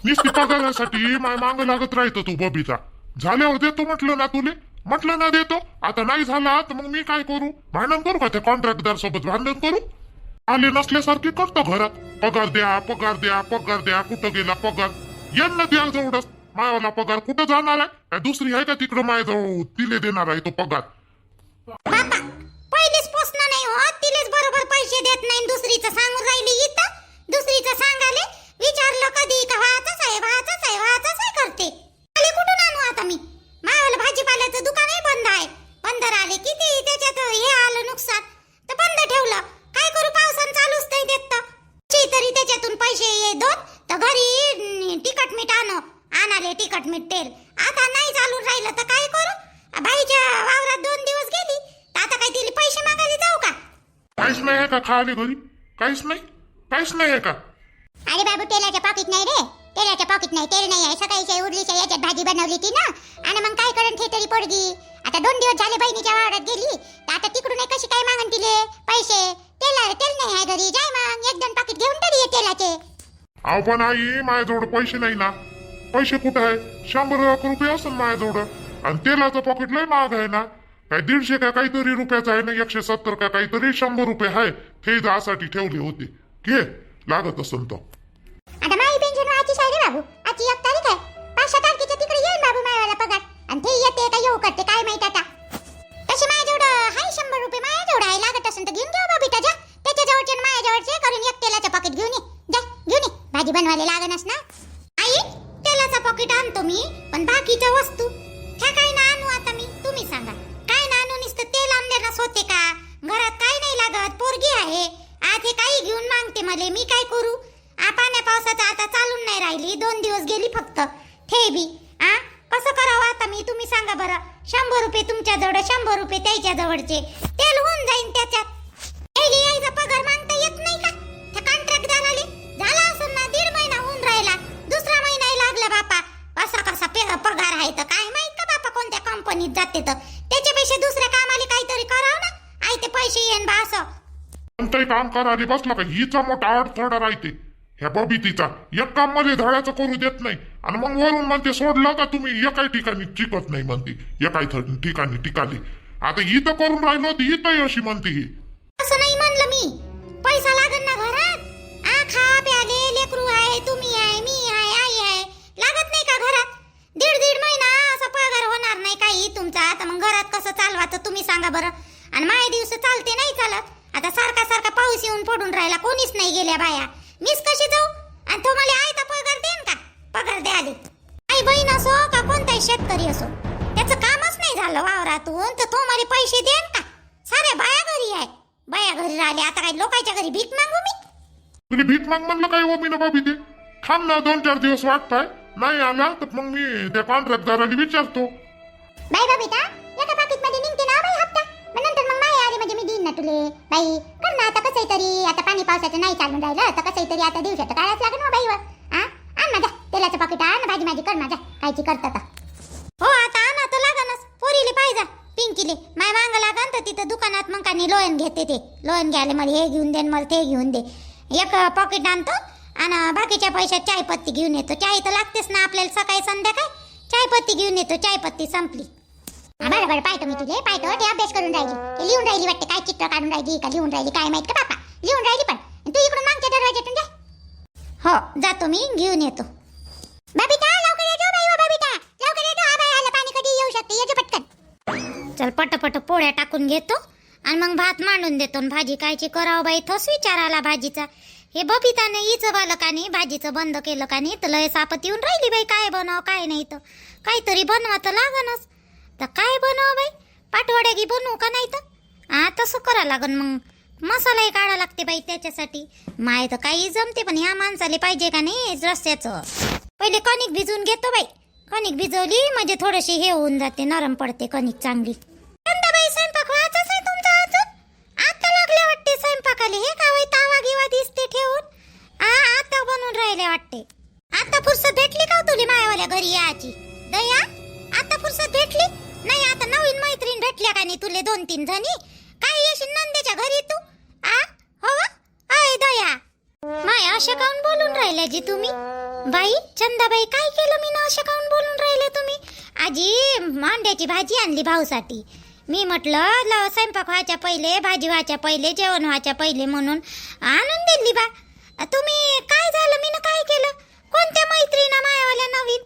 नुसती पगारासाठी माय मांग लागत राहतो तू बबीचा. झाल्यावर देतो म्हटलं ना तुले, म्हटलं ना देतो. आता नाही झाला तर मग मी काय करू? भांडण करू का त्या कॉन्ट्रॅक्टदार सोबत? भांडण करू? आले नसल्यासारखे करतो घरात. पगार द्या, पगार द्या, पगार द्या. कुठं गेला पगार? यांना द्या जवळच. मायावाला पगार कुठं जाणार आहे? काय दुसरी आहे का तिकडं माझ्याजवळ तिले देणार आहे तो पगार? बापा पहिलेच पोसणं नाही हो, तिलेच बरोबर पैसे देत नाही. दुसरीचं सांगून राहिली इथं. दुसरीचं सांगाले विचारलं कधी का वाचाच आहे, वाचाच आहे, वाचाच आहे करते. आले कुठून आणू आता मी? मायावाला भाजीपाल्याचं दुकानही बंद आहे. बंद राहिले किती त्याच्यात हे आलं नुकसान तर बंद ठेवलं. काय करू? पावसानं चालूच नाही देत तर तरी त्याच्यातून पैसे ये दोन तर घरी तिखट मीठ आणाले तिखट मीठ तेल. आता नाही चालून राहिलं तर काय करू? बाईच्या वावरात 2 दिवस गेली तर आता काय तिला पैसे मागायला जाऊ का? काहीच नाही आहे का खाली घरी? काहीच नाही, काहीच नाही आहे का? अरे बाबू तेलाच्या पाकिट नाही रे, तेलाच्या पाकिट नाही, तेल नाही आहे. सकाळी उरलीच्या याच्यात भाजी बनवली ती ना. आणि मग काय करण थे तरी पोरगी. आता 2 दिवस झाले बहिणीच्या वावरात गेली तर आता तिकडून कशी काय मागन तिले पैसे? तेल नाही आहे घरी. जाय मग 1-2 पाकिट घेऊन तरी ये तेलाचे. अहो पण आई माझ्याजवळ पैसे नाही ना. पैसे कुठं आहे? 100 रुपये असेल माझ्याजवळ. आणि तेलाचं पॉकेट लय महाग आहे ना. काय 150 का काहीतरी रुपयाचं आहे ना. 170 का काहीतरी. 100 रुपये आहे. ते जासाठी ठेवले होते. घे लागत असेल तो. आता माझी पेन्शन आजची साडी बाबू. आजची 1 तारीख आहे. 5 तारखेच्या तिकडे येईल बाबू माझ्यावाला पगार. आणि ते येते का येऊ करते काय माहित आता. तसे माझ्याजवळ आहे 100 रुपये. माझ्याजवळ आहे. लागत असेल तर घेऊन घ्या बाबीटा. जा त्याच्या जवळचे माझ्याजवळचे करून 1 तेलाचं पॉकेट घेऊन ये. जा घेऊन ये. भाजी बनवायला लागणच ना. आई तेलाचं पॉकेट आणतो मी, पण बाकीच्या वस्तू ह्या काय ना आणू आता मी? तुम्ही सांगा. काय ना आणू? नुसतं तेल आणल्यानंच होते का? घरात काय नाही लागत. पोरगी आहे आज हे काही घेऊन मागते मला. मी काय करू? पाण्या पावसाचं आता चालून नाही राहिली. 2 दिवस गेली फक्त. थे बी कसं करावं आता मी? तुम्ही सांगा बरं. 100 रुपये तुमच्या जवळ, 100 रुपये त्याच्या जवळचे. तेल होऊन जाईन त्याच्यात. यायचा पगार मागता येत नाही का? त्या कॉन्ट्रॅक्टदार आले झाला असं ना 1.5 महिना होऊन राहिला. दुसरा महिना लागला बापा. कसा पगार आहे तर काय माहित का बापा कोणत्या कंपनीत जाते तर. त्याच्यापेक्षा दुसऱ्या कामाला काहीतरी करावं ना. आई ते पैसे येईन बा असं. कोणतंही काम करायला बसला का हिचा मोठा अडथळा राहते. ह्या बबितीचा एक काम मध्ये धडाचं करू देत नाही. आणि मग वरून म्हणते सोडलं का तुम्ही एकाही ठिकाणी टिकत नाही म्हणते. एकाही ठिकाणी टिकाली. आता इथं करून राहिलो होती इथंही अशी म्हणते ही. असं नाही म्हणलं मी. पैसा लागन ना घरात. खा प्याले लेकरू आहे, तुम्ही आहे, मी आहे, आई आहे. लागत नाही का घरात? 1.5 महिना असा पगार होणार नाही काही तुमचा. आता मग घरात कसं चालवायचं तुम्ही सांगा बरं. आणि माझे दिवस चालते नाही चालत. आता सारखा पाऊस येऊन पडून राहिला. कोणीच नाही गेल्या बाया. मीच कशी जाऊ? आणि तो मला आयता पगार देन का? पगार द्याले आई बहीण असो का कोणताही शेतकरी असो त्याचं कामच नाही झालं वावरातून तर तो मला पैसे देन का? साऱ्या बाया घरी आहे. बाया घरी राहिले. आता काय लोकांच्या घरी भीक मागू मी? तुला भीक माग म्हणलं काय हो मी ना बाबी ते? थांब ना 2-4 दिवस वाटताय. नाही आला तर मग मी त्या कॉन्ट्रॅक्टदाराला विचारतो. बाई बाबीटा एका पाकिट मध्ये निघते ना बाई हप्ता. मग नंतर मग माय आली म्हणजे मी देईन ना तुले. बाई कर ना आता कसंही तरी. आता पाणी पावसाचं नाही चालून राहिलं तर कसंही तरी आता दिवसात काढायच लागेल ना बाईवर. आण माझा तेलाचं पाकिट आण. भाजी माझी कर माझ्या कायची करता. हो आता आणा तर लागनच. पोरीले पाहिजे पिंकीले माय मांग लागन तर तिथं दुकानात मग कानी लोयन घेते. ते लोयन घ्यायला मला हे घेऊन दे मला ते घेऊन दे. एक पॉकेट आणतो आणि बाकीच्या पैशात चायपत्ती घेऊन येतो. चाय तर लागतेच ना आपल्याला सकाळी संध्याकाळी. चायपत्ती घेऊन येतो. चायपत्ती संपली. बरोबर पाहतो मी तुझे. पाहतो ते अभ्यास करून राहिली. ते लिहून राहिली वाटते. काय चित्र काढून राहिली का लिहून राहिली काय माहित का बापा. लिहून राहिली पण. तू इकडून मागच्या दरवाज्यातून जा. हो जातो मी घेऊन येतो. बाबीटा लवकर ये जो बाई हो बाबीटा. लवकर ये जो. बाई आला पाणी कधी येऊ शकते. ये जो पटकन. चल पटपट पोळ्या टाकून घेतो आणि मग भात मांडून देतो. भाजी कायची करावं बाई तोच विचार आला भाजीचा. हे बबिताने हिचं बालकाने भाजीचं बंद केलं का नाही तर लय सापत येऊन राहिली बाई. काय बनव काय नाही तर काहीतरी बनवा तर लागनच. तर काय बनव बाई? पाटवड्या की बनवू का नाही तर तसं करा लागन. मग मसालाही काढा लागते बाई त्याच्यासाठी. माय तर काही जमते पण ह्या माणसाले पाहिजे का नाही रस्त्याचं. पहिले कणिक भिजवून घेतो बाई. कणिक भिजवली म्हणजे थोडीशी हे होऊन जाते. नरम पडते कणिक चांगली. बाई स्वयंपाक व्हायचाच आहे तुमचा अजून? आता लागले वाटते स्वयंपाकाले. हे का बाई तावा गिवा दिसते ठेवून. आता बनवून राहिले वाटते. आता फुरसत भेटली का तुला मायावाल्या घरी याची? दया आता फुरसत भेटली नाही? आता नवीन मैत्रीण भेटल्या का नाही तुले 2-3 जणी? काय येशील नंदेच्या घरी तू? हो अय दया माय अशा काऊन बोलून राहिल्या जी तुम्ही? बाई चंदाबाई काय केलं मी ना, अशा काऊन बोलून राहिले तुम्ही? आजी अंड्याची भाजी आणली भाऊसाठी. मी म्हटलं स्वयंपाक व्हायच्या पहिले, भाजी व्हायच्या पहिले, जेवण व्हायच्या पहिले म्हणून आणून दिली बा. तुम्ही काय झालं मी ना काय केलं? कोणत्या मैत्रीणा मायावाल्या नवीन?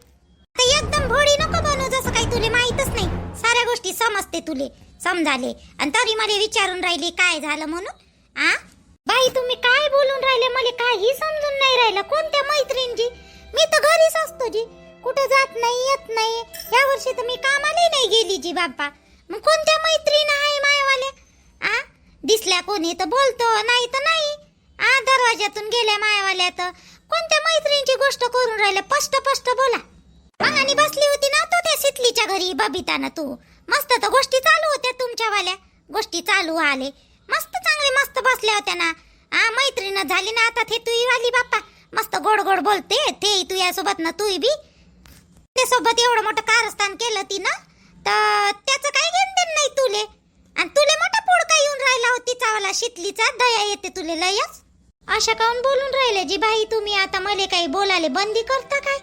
आता एकदम भोळी नको बनू, जसं काही तुले माहीतच नाही. साऱ्या गोष्टी समजते तुले, समजाले, आणि तरी मला विचारून राहिली काय झालं म्हणून. बाई तुम्ही काय बोलून राहिले, मला काही समजून नाही राहिलं. कोणत्या मैत्रीणजी? मी तर घरीच असतो जी, कुठे जात नाही येत नाही. या वर्षी तर मी कामाला नाही गेली जी बाप्पा. मग कोणत्या मैत्रीण आहे मायावाल्या? दिसल्या कोणी तर बोलतो, नाही तर नाही. दरवाज्यातून गेल्या मायावाल्या तर कोणत्या मैत्रिणीची गोष्ट करून राहिल्या? स्पष्ट स्पष्ट बोला. मग आणि बसली होती ना तू त्या शितलीच्या घरी बबिताना, तू मस्त तर गोष्टी चालू होत्या तुमच्यावाल्या. गोष्टी चालू आले मस्त, चांगले मस्त बसल्या होत्या ना. मैत्रीण झाली ना आता ते तुई वाली बाप्पा. मस्त गोड गोड बोलते ते तुझ्यासोबत ना, तू बी त्यासोबत एवढं मोठं कारस्थान केलं तिनं, तर त्याचं काही घेणं देणं नाही तुले. आणि तुले मोठा पोडका येऊन राहिला होती चावला शितलीचा. दया येते तुले लयच. अशा काऊन बोलून राहिले जी बाई तुम्ही? आता मले काही बोलाले बंदी करता काय?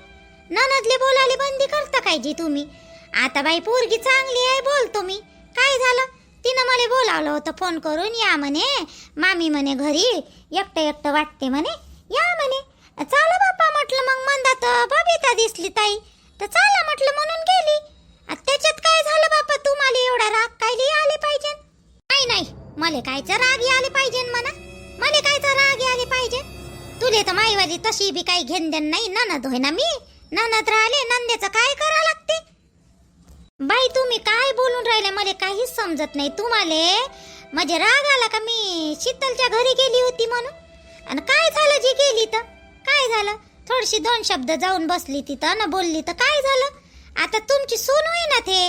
ननदले बोलाले बंदी करता काय जी तुम्ही? आता बाई पोरगी चांगली आहे, बोलतो मी. काय झालं? तिनं मला बोलावलं होतं फोन करून, या म्हणे मामी म्हणे घरी, एकटं एकटं वाटते म्हणे, या म्हणे. चला बाप्पा म्हटलं. मग मंदात बबिता दिसली ताई, तर चला म्हटलं म्हणून गेली. त्याच्यात काय झालं बाप्पा? तुम्हाला एवढा राग काय आले पाहिजे? नाही नाही, मला कायचा राग आले पाहिजे म्हणा. मला कायचा राग आले पाहिजे? तुले तर माईवाली तशी बी काही घेण देण नाही. ननद होय ना मी, ननद राहिले, नंदेचं काय करा लागते? बाई तुम्ही काय बोलून राहिले मला काहीच समजत नाही. तुम्हाला म्हणजे राग आला का मी शीतलच्या घरी गेली होती म्हणून? आणि काय झालं जी गेली तर काय झालं? थोडीशी दोन शब्द जाऊन बसली तिथं ना, बोलली तर काय झालं? आता तुमची सून होय ना ते,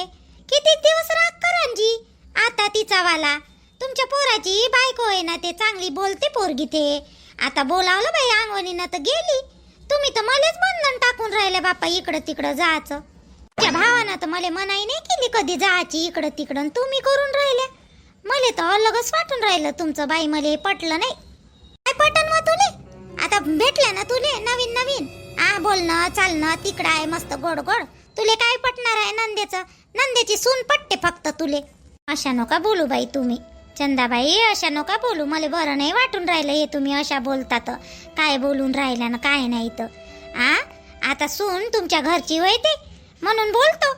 किती दिवस राग करा जी. आता तिचा वाला तुमच्या पोराची बायको आहे ना, ते चांगली बोलते पोरगी ते. आता बोलावलं बाई अंगवणीनं तर गेली. तुम्ही तर मलाच बंधन टाकून राहिले बाप्पा इकडं तिकडं जायचं. त्या भावानं तर मला मनाई नाही केली कधी जायची इकडं तिकडं, तुम्ही करून राहिल्या. मला तर अलगच वाटून राहिलं तुमचं बाई. मला पटलं नाही. काय पटन मग तुले? आता भेटलं ना तुले नवीन नवीन बोलणं चालणं तिकडं आहे मस्त गोड गोड. तुले काय पटणार आहे? नंदेची सून पटते फक्त तुले. अशा नका बोलू बाई तुम्ही चंदाबाई, अशा नका बोलू. मला बरं नाही वाटून राहिलं हे तुम्ही अशा बोलता तर. काय बोलून राहिल्या ना काय नाही तर. आता सून तुमच्या घरची होय ते म्हणून बोलतो.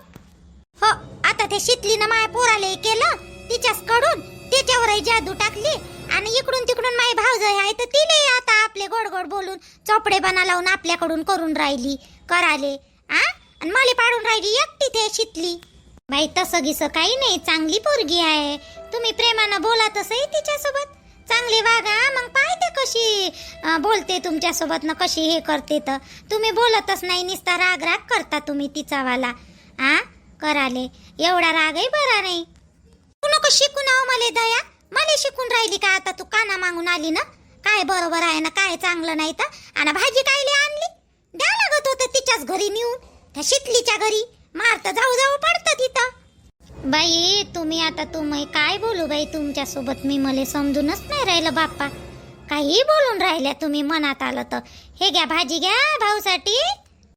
हो आता ते शितलीनं माया पोराले केलं तिच्याच कडून, त्याच्यावरही जादू टाकली. आणि इकडून तिकडून माय भावजय आहे तर तिले आता आपले गोड गोड बोलून चोपडेपणा लावून आपल्याकडून करून राहिली कराले. आणि मला पाडून राहिली एकटी ते शितली. बाई तसं गिसं काही नाही, चांगली पोरगी आहे. तुम्ही प्रेमानं बोला तसंही तिच्यासोबत, चांगले वागा. मग पाहते कशी बोलते तुमच्यासोबत ना, कशी हे करते. तर तुम्ही बोलतच नाही, निस्ता राग राग करता तुम्ही तिचा वाला. कराले एवढा रागही बरा नाही. तू नको शिकून आहो मला दया. मला शिकून राहिली का आता? तू काना मागून आली ना, काय बरोबर आहे ना काय चांगलं नाही तर. आणि भाजी कायले आणली? द्या लागत होतं तिच्याच घरी नेऊन, त्या शितलीच्या घरी. मारत जाऊ जाऊ पडतं तिथं. बाई तुम्ही आता तुम्ही काय बोलू बाई तुमच्यासोबत? मी मला समजूनच नाही राहिलं बाप्पा. काही बोलून राहिल्या तुम्ही मनात आलं तर. हे घ्या भाजी घ्या भाऊसाठी,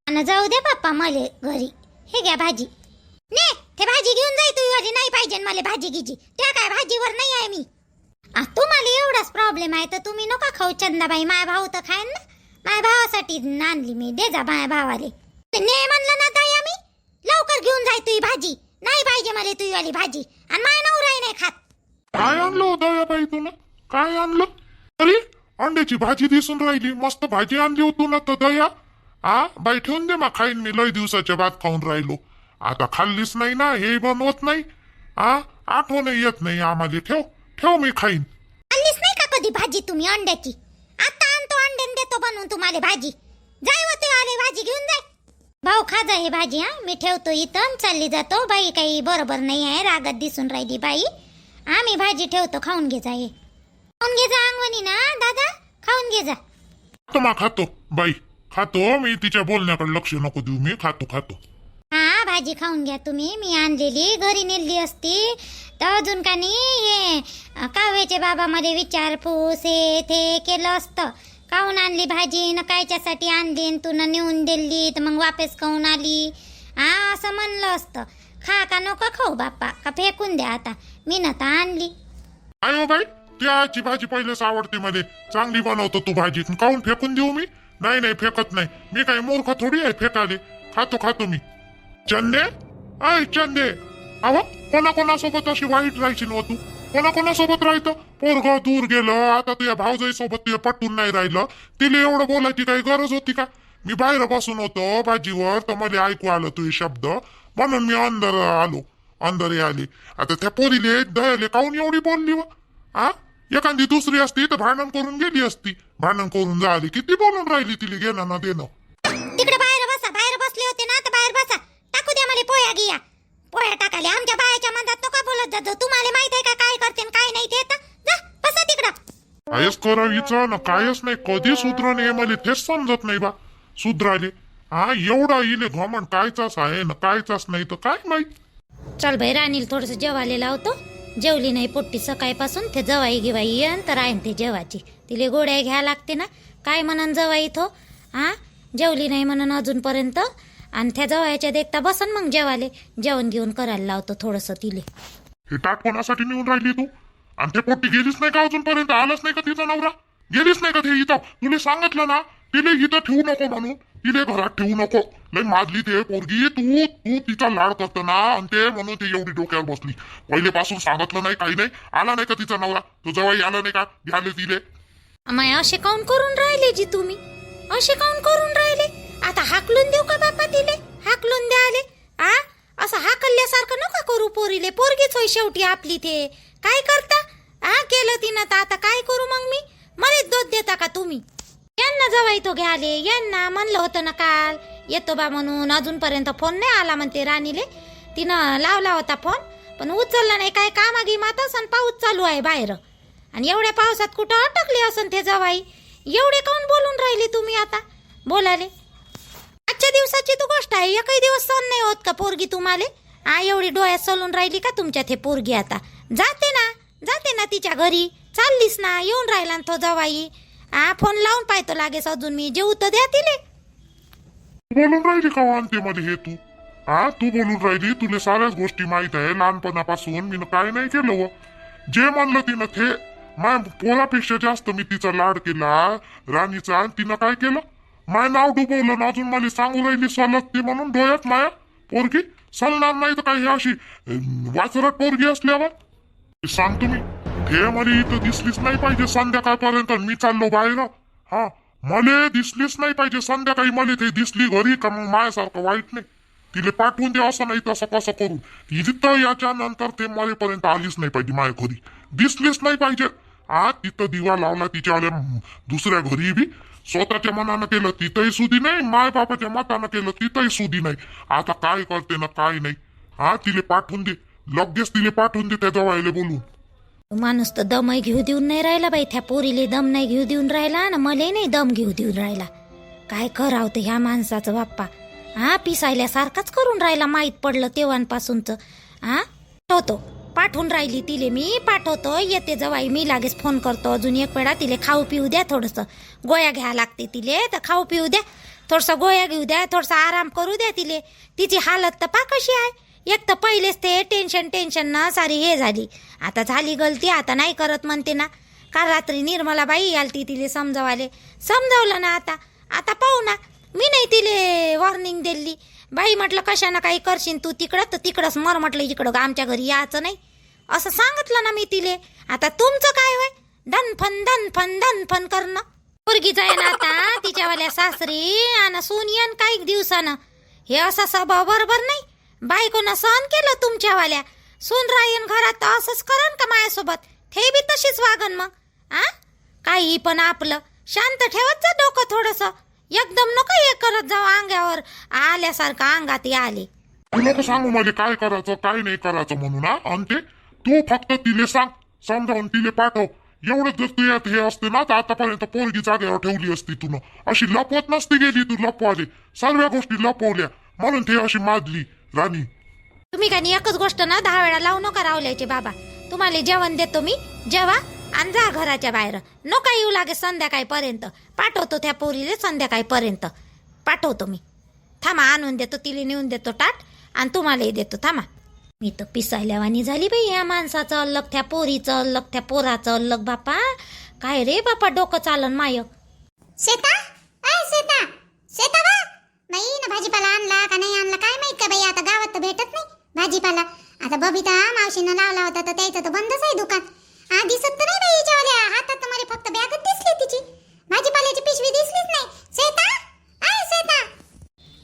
आणि जाऊ दे बाप्पा मले घरी. हे घ्या भाजी. ने ते भाजी घेऊन जाय तू वाली. नाही पाहिजे मला भाजी गिजी. त्या काय भाजीवर नाही आहे मी. तुम्हाला एवढाच प्रॉब्लेम आहे तर तुम्ही नका खाऊ चंदाबाई. माय भाऊ तर खायन ना. माय भावासाठी आणली मी. दे जा माय भावाले. ने म्हणलं ना दया मी, लवकर घेऊन जाय तुझी भाजी. नाही पाहिजे मला तुझी वाली भाजी. आणि माय नवराही नाही खात. काय आणलं होतं या बाई तुला? काय आणलं? अरे अंड्याची भाजी दिसून राहिली. मस्त भाजी आणली होती ना तर दया. बाई ठेवून दे मग, खाईन मी. लय दिवसाच्या बाद खाऊन राहिलो. आता खाल्लीच नाही ना, हे बनवत नाही. आठवण येत नाही आम्हाला. ठेव ठेव, मी खाईन. खाल्लीच नाही का कधी भाजी तुम्ही अंड्याची? आता आणतो अंड्यान देतो बनवून तुम्हाला भाजी. जाय होते आले भाजी घेऊन जाय. भाऊ खा जा हे भाजी. मी ठेवतो इथं चालली जातो. बाई काही बरोबर नाही आहे, रागात दिसून राहिली बाई. मी भाजी ठेवतो, खाऊन घे जा. हे खाऊन घे जा अंगवणी ना दादा, खाऊन घे जा. खातो बाई, खातो मी. तिच्या बोलण्याकडे लक्ष नको देऊ. मी खातो. भाजी खाऊन घ्या तुम्ही. मी आणलेली घरी नेली असती तर अजून का नाही हे काव्याचे बाबा मध्ये विचारपूस हे ते केलं असतं. काहून आणली भाजी न कायच्यासाठी आणली न तू न नेऊन दिली तर मग वापस काहून आली असं म्हणलं असतं. खा का नको खाऊ बाप्पा का फेकून द्या आता मी न तर आणली. काय हो बाई त्याची भाजी पहिलेच आवडते मध्ये चांगली बनवतो तू भाजी काहून फेकून देऊ मी. नाही फेकत नाही मी काही मूर्ख थोडी आहे फेकाले. खातो मी. चंदे अय चंदे अहो कोणासोबत अशी वाईट राहायची न तू. कोणासोबत राहायचं. पोरग दूर गेलं आता तुझ्या भाऊजाई सोबत तुझ्या पटून नाही राहिलं. तिला एवढं बोलायची काही गरज होती का. मी बाहेर बसून होतो भाजीवर तर मला ऐकू आलं तुझे शब्द म्हणून मी अंदर आले. आता त्या पोरीले दयाले काहून एवढी बोलली व एखादी दुसरी असती तर भांडण करून गेली असती. भांडण करून झाली किती बोलून राहिली तिला घेणं ना देणं. तिकडे बाहेर बसले होते ना तर बाहेर बसा. टाकू द्या मला पोया गिया. पोया टाकाले आमच्या बायाच्या मनात नका बोलत जातो. तुम्हाला माहित आहे का काय करते काय नाही ते. जा बसा तिकडं. कायच करायचं ना कायच नाही कधी सुधरण हे मला तेच समजत नाही बा. सुधराले एवढा इले घमंड कायचाच आहे ना कायचाच नाही तर काय माहित. चल बाई राणीला थोडस जेवायला लावतो. जेवली नाही पोट्टी सकाळपासून ते जवाई गिवाई येन तर आहे ते जेवाची. तिले गोड्या घ्या लागते ना. काय म्हणन जवाई तो जेवली नाही म्हणून अजूनपर्यंत. आणि त्या जवायच्या देखता बसन मग जेवाले जेवण घेऊन करायला लावतो थोडस तिले. हे ताट कोणासाठी नेऊन राहिली तू. आणि ते पोट्टी गेलीच नाही का अजूनपर्यंत. आलाच नाही का तिचा नवरा. गेलीच नाही का ते इथं. तुला सांगितलं ना तिले इथं ठेवू नको म्हणून. तिले घरात ठेवू नको. लय माजली ते पोरगी. तू तिचा लाड करतो ना आणि ते म्हणून ती एवढी डोक्यावर बसली. पहिलेपासून सांगितलं नाही काही नाही. आला नाही का तिचा नवरा. तो जवाई आला नाही का घ्याले तिले. माय असे काऊन करून राहिले जी तुम्ही. असे काऊन करून राहिले. आता हाकलून देऊ का बापा तिले. हाकलून द्या आले असं हाकलल्यासारखं नका करू पोरीले. पोरगीच होय शेवटी आपली. ते काय करता केलं तिनं तर आता काय करू मग मी. मलाच दोष देता का तुम्ही. यांना जवाई तो घ्याले. यांना म्हणलं होतं ना काल येतो बा म्हणून. अजूनपर्यंत फोन नाही आला म्हणते राणीले. तिनं लावला होता फोन पण उचलला नाही. काय कामागी माता असन पाऊस चालू आहे बाहेर. आणि एवढ्या पावसात कुठं अटकले असन ते जवाई. एवढे काऊन बोलून राहिले तुम्ही आता बोलाले. आजच्या दिवसाची तू गोष्ट आहे. एकही दिवस सहन नाही होत का पोरगी तुम्हाला. एवढी डोळ्यात सोलून राहिली का तुमच्यात हे पोरगी. आता जाते ना तिच्या घरी. चाललीस ना येऊन राहिला तो जवाई. फोन लावून पाहतो लागेस अजून मी. जेऊ तर द्या तिले. बोलून राहिली का आणते मध्ये हे तू. तू बोलून राहिली. तुला साऱ्याच गोष्टी माहित आहे लहानपणापासून. मी काय नाही केलं व. जे म्हणलं तिनं ते माय पोरापेक्षा जास्त मी तिचा लाड केला राणीचा. आणि तिनं काय केलं माय नाव डुबवलं. अजून मला सांगू राहिली सलगते म्हणून. डोळ्यात माया पोरगी सलणार नाही तर काही अशी वाचरट पोरगी असल्यावर सांगतो मी. हे मला इथं दिसलीच नाही पाहिजे संध्याकाळपर्यंत. मी चाललो बाहेर. मला दिसलीच नाही पाहिजे संध्याकाळी. मला ते दिसली घरी का मग माझ्यासारखं वाईट नाही. तिले पाठवून दे असं नाही तसं कसं करून. जिथं याच्या नंतर ते मरेपर्यंत आलीच नाही पाहिजे माझ्या घरी. दिसलीच नाही पाहिजे. तिथं दिवा लावला तिच्या दुसऱ्या घरी बी. स्वतःच्या मनानं केलं तिथंही सुधी नाही. माय बापाच्या मतानं केलं तिथंही सुधी नाही. आता काय करते ना काय नाही. तिले पाठवून दे लगेच. तिले पाठवून दे त्या जवायला बोलून. माणूस तर दमही घेऊ देऊन नाही राहिला बाई. त्या पोरीले दम नाही घेऊ देऊन राहिला ना मलाही नाही दम घेऊ देऊन राहिला. काय करावं तर ह्या माणसाचं बाप्पा. पिसायल्यासारखाच करून राहिला. माहीत पडलं तेव्हापासूनच. पाठवतो पाठवून राहिली तिले मी. पाठवतो येते जवाई मी. लागेच फोन करतो. अजून एक वेळा तिले खाऊ पिऊ द्या. थोडंसं गोळ्या घ्या लागते तिले तर खाऊ पिऊ द्या. थोडंसं गोळ्या घेऊ द्या. थोडंसं आराम करू द्या तिले. तिची हालत तर पा कशी आहे. एक तर पहिलेच ते टेन्शन ना सारी हे झाली. आता झाली गलती आता नाही करत म्हणते ना. काल रात्री निर्मलाबाई आलती तिले समजावलं ना. आता पाहू ना. मी नाही तिले वॉर्निंग दिली बाई. म्हटलं कशानं काही करशील तू तिकडं तर तिकडंच मर. म्हटलं इकडं आमच्या घरी यायचं नाही असं सांगितलं ना मी तिले. आता तुमचं काय होय. धनफन करणं. पोरगी जाय ना आता तिच्यावाल्या सासरी आणि सून येन काही दिवसानं. हे असा स्वभाव बरोबर नाही. बायकोनं सहन केलं तुमच्यावाल्या. सून राहीन घरात तर असंच करन का माझ्यासोबत. ते बी तशीच वागन मग. काही पण आपलं शांत ठेवत जा डोकं थोडस. एकदम नको हे करत जाऊ अंगावर आल्यासारखं अंगात आले. तू नको सांगू मला काय करायचं काय नाही करायचं म्हणून. आणि तू फक्त तिले सांग समजावून तिले पाठव. एवढंच जर तू यात हे असते ना तर आतापर्यंत पोरगी जागेवर ठेवली असती तुला. अशी लपवत नसती गेली तू. लपवाले सर्व गोष्टी लपवल्या म्हणून ते अशी माजली राणी. तुम्ही काही एकच गोष्ट ना 10 वेळा लावू नका रावल्याचे बाबा. तुम्हाला जेवण देतो मी. जेवा आणि जा घराच्या बाहेर. नका येऊ लागे संध्याकाळपर्यंत. पाठवतो त्या पोरीले संध्याकाळपर्यंत पाठवतो मी. थांबा आणून देतो, तिला नेऊन देतो ताट आणि तुम्हालाही देतो. थांबा. मी तर पिसायल्यावानी झाली बाई. या माणसाचं अल्लग, त्या पोरीचं अल्लग, त्या पोराचं अल्लग. बापा काय रे बापा, डोकं चालन माय. श्वेता, श्वेता, श्वेता बा बाई ना भाजीपाला आणला का नाही आणला काय माहित का बाई. आता गावात तर भेटत नाही भाजीपाला. आता बबिता मावशीनं लावला होता तर त्याचं तर बंदच आहे दुकान. दिसत तर नाही बाई हिच्यावाल्या हातात. तर मला फक्त बॅगच दिसली तिची, भाजीपाल्याची पिशवी दिसलीच नाही. श्वेता, श्वेता,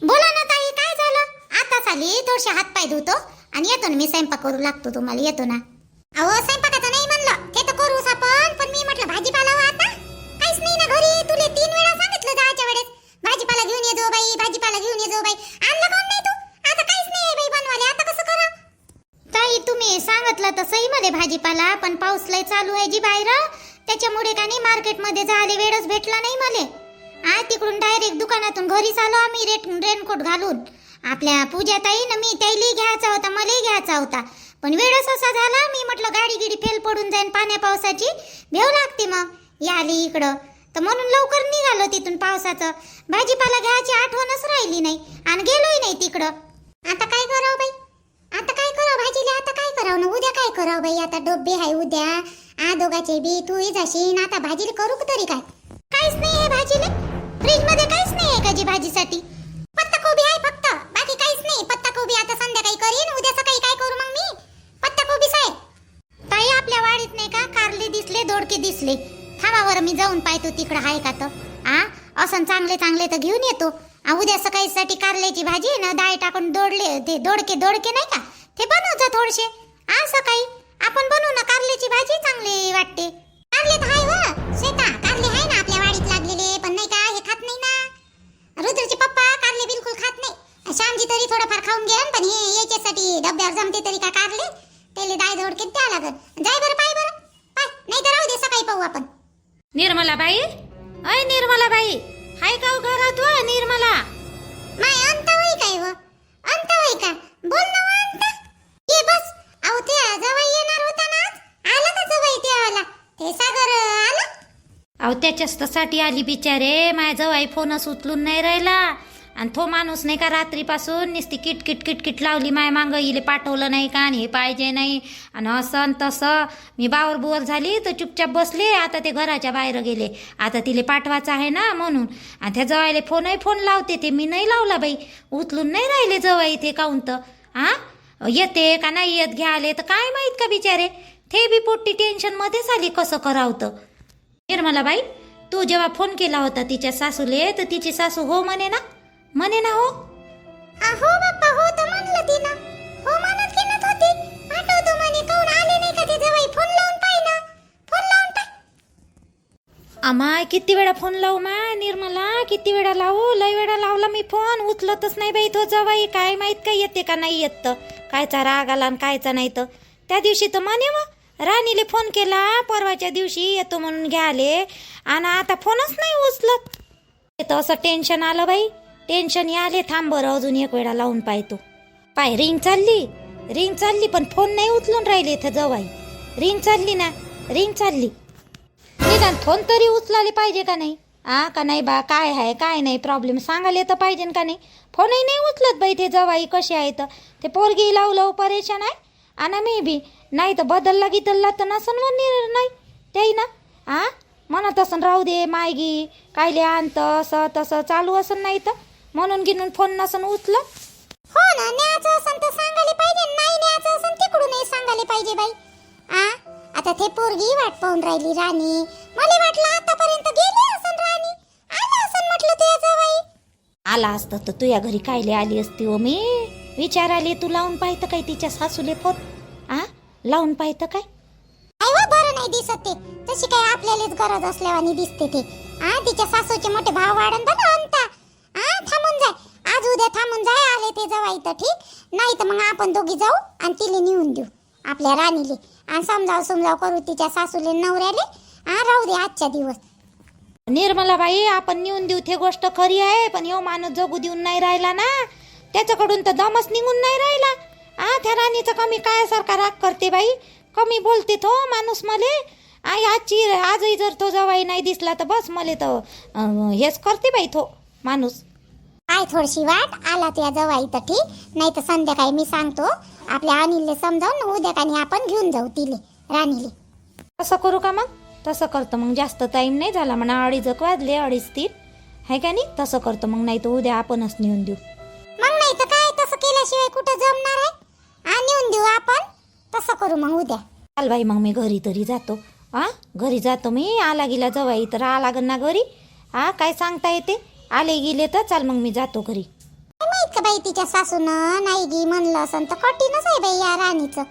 बोला ना ताई, काय झालं? आताच आली, थोडसे हात पाय धुतो आणि येतो ना मी. स्वयंपाक करू लागतो, तुम्हाला येतो ना. अहो स्वयंपाकाचं नाही म्हणलं, ते तर करूच आपण, पण मी म्हटलं भाजीपाला आता काहीच नाही ना घरी. तुले 3 वेळा सांगितलं जायच्या वेळेस भाजीपाला घेऊन ये जो बाई, भाजीपाला घेऊन ये जो बाई. आणलं कोण नाही तू? आता काहीच नाही बाई बनवाले, आता कसं करा? ताई तुम्ही सांगितलं तर सही मध्ये भाजीपाला, पण पाऊस लय चालू आहे जी बाहेर, त्याच्यामुळे का नाही मार्केटमध्ये जायला वेळच भेटला नाही मले. तिकडून डायरेक्ट दुकानातून घरीच आलो आम्ही रेनकोट घालून. आपल्या पूजा ताई ना मी त्याला घ्यायचा होता, मलाही घ्यायचा होता, पण वेळच असा झाला. मी म्हटलं गाडी गिडी फेल पडून जाईन, पाण्या पावसाची भेव लागते मग. आली इकडं तर म्हणून लवकर निघालो तिथून. पावसाचं भाजीपाला घ्यायची आठवणच राहिली नाही आणि गेलोही नाही तिकडं. आता काय करावं बाई, आता काय करावं भाजीला, आता काय करावं ना, उद्या काय करावं बाई. आता डब्बे आहे उद्या, दोघाचे बी, तूही जाशील. आता भाजीला करू तरी काय? काहीच नाही आहे भाजीला, फ्रीज मध्ये काहीच नाही आहे का जी भाजीसाठी? पत्ता कोबी आहे फक्त, बाकी काहीच नाही. पत्ता कोबी आता संध्याकाळी करीन, उद्या सकाळी काय करू मग मी? पत्ता कोबी साहेब. ताई आपल्या वाडीत नाही का कारले दिसले, दोडके दिसले. थांबावर मी जाऊन पाहतो तिकडं आहे का तर. असं चांगले चांगले तर घेऊन येतो. उद्या सकाळीसाठी कारल्याची भाजी ना, डाळ टाकून ते दोडके नाही का ते बनवतो थोडेसे. सकाळी आपण बनवू ना कारल्याची भाजी, चांगली वाटते. कारले तर आहे व श्वेता, कारले आहे ना आपल्या वाडीत लागलेले, पण नाही का हे खात नाही ना. रुद्रचे पप्पा कारले बिलकुल खात नाही. श्यामजी तरी थोडंफार खाऊन घेऊन, पण हे याच्यासाठी डब्यावर जमते तरी का कारले, त्याला डाळ दोडके द्या लागत. जाय बरं, पाय बरं पाय, नाही तर राहू दे सकाळी पाहू आपण. निर्मलाबाई, अय निर्मलाबाई, हाय का हो घरात व निर्मला? माय अंत होई काय व, अंत होई का? बोल ना व अंत. ये बस. अहो ते जवळ येणार होता ना आज, आला का जवळ ते आला? ते सागर आला? अहो त्याच्यासाठी आली बिचारे. माझ्या जवळ फोनच उचलून नाही राहिला आणि तो माणूस नाही का रात्रीपासून नुसती किटकिट किटकिट लावली माय मांग. इले पाठवलं नाही का आणि हे पाहिजे नाही आणि असं तसं. मी बावर बुवर झाली तर चुपचाप बसले. आता ते घराच्या बाहेर गेले, आता तिले पाठवायचं आहे ना म्हणून. आणि त्या जवायले फोन लावते, ते मी नाही लावला बाई, उचलून नाही राहिले जवाई. ते काऊन तर येते का नाही येत घ्याले तर काय माहीत का बिचारे. ते बी पोट्टी टेन्शन मध्येच आली, कसं करावतं. निर्मलाबाई, तू जेव्हा फोन केला होता तिच्या सासूले तर तिची सासू हो म्हणे ना? म्हणे ना हो? हो बाप्पा, हो तर म्हणलं तिनं. हो म्हणत होती, पाठवतो म्हणे. काऊन आले नाही का ते जवळ? फोन लावून पाय ना, फोन लावून पाय. अमाय किती वेळा फोन लावू माय निर्मला, किती वेळा लावू? लय वेळा लावला मी फोन, उचलतच नाही बाई तो जवाई. काय माहित काय येते का नाही येत तर, कायचा राग आला आणि कायचा नाही तर. त्या दिवशी तर म्हणे वा राणीले फोन केला, परवाच्या दिवशी येतो म्हणून घ्याले, आणि आता फोनच नाही उचलत. तर असं टेन्शन आलं बाई, टेन्शन आले. थांब बरं अजून एक वेळा लावून पाहतो. पाय रिंग चालली पण फोन नाही उचलून राहिले इथं जवाई. रिंग चालली. निदान फोन तरी उचलाले पाहिजे का नाही? का नाही बा, काय आहे काय नाही प्रॉब्लेम सांगायला तर पाहिजे का नाही? फोनही नाही उचलत बाई ते जवाई. कसे आहे तर ते पोरगी लावलं परेशान आहे. आणि मी बी नाही तर बदलला तर नसन नाही ते ना. म्हणत असं राहू दे मायगी, कायले आणतं असं तसं चालू असं नाही तर म्हणून घेऊन फोन नसन उचलत. हो ना, न्यायचं असं तर सांगायला पाहिजे, नाही न्यायचं असं तिकडूनही सांगायला पाहिजे बाई. आता ते पोरगी वाट पाहून राहिली राणी. मला वाटलं आतापर्यंत गेली असं राणी, आला असं म्हटलं तुझ्या जवाई. आला असतं तर तुझ्या घरी कायले आली असती हो मी. विचाराले तू लावून पाहितं काय तिच्या सासूले फोन? लावून पाहितं काय? बरं नाही दिसत ते, तशी काय आपल्यालाच गरज असल्यावानी दिसते ते. तिच्या सासूचे मोठे भाव वाढन बघा अंता. थांबून जाय, आज उद्या थांबून जाय. आले ते जवाई तर ठीक, नाही तर मग आपण दोघी जाऊ आणि तिले नेऊन देऊ आपल्या राणीले, आणि समजाव करू तिच्या सासूले नवऱ्याले. राहू दे आजच्या दिवस. निर्मलाबाई, आपण नेऊन देऊ ते गोष्ट खरी आहे, पण यो माणूस जगू देऊन नाही राहिला ना. त्याच्याकडून तर दमच निघून नाही राहिला. त्या राणीचं कमी काय सारखा राग करते बाई, कमी बोलते तो माणूस मले. आई आजही जर तो जवाई नाही दिसला तर बस मला तर हेच करते बाई तो माणूस. काय थोडीशी वाट आला तुझ्या जवळ तर ठीक, नाही तर संध्याकाळी मी सांगतो आपल्या अनिलले समजावून उद्या कानी आपण घेऊन जाऊ तिले राणीले. तसं करू का मग? तसं करतो मग. जास्त टाईम नाही झाला म्हणा, 2:30 वाजले, 2:30 आहे का नाही? तसं करतो मग, नाही तर उद्या आपणच नेऊन देऊ. मग नाही तर काय, तसं केल्याशिवाय कुठं जमणार आहे? नेऊन देऊ आपण, तसं करू मग उद्या. चाल बाई मग मी घरी तरी जातो. घरी जातो मी. आला गेला जवाई तर लागन ना घरी. काय सांगता येते, आले गेले तर चाल मग मी जातो घरी. काय माहित का बाई तिच्या सासूनं नाही गी म्हणलं असं तर कठीणच आहे बाई या राणीचं.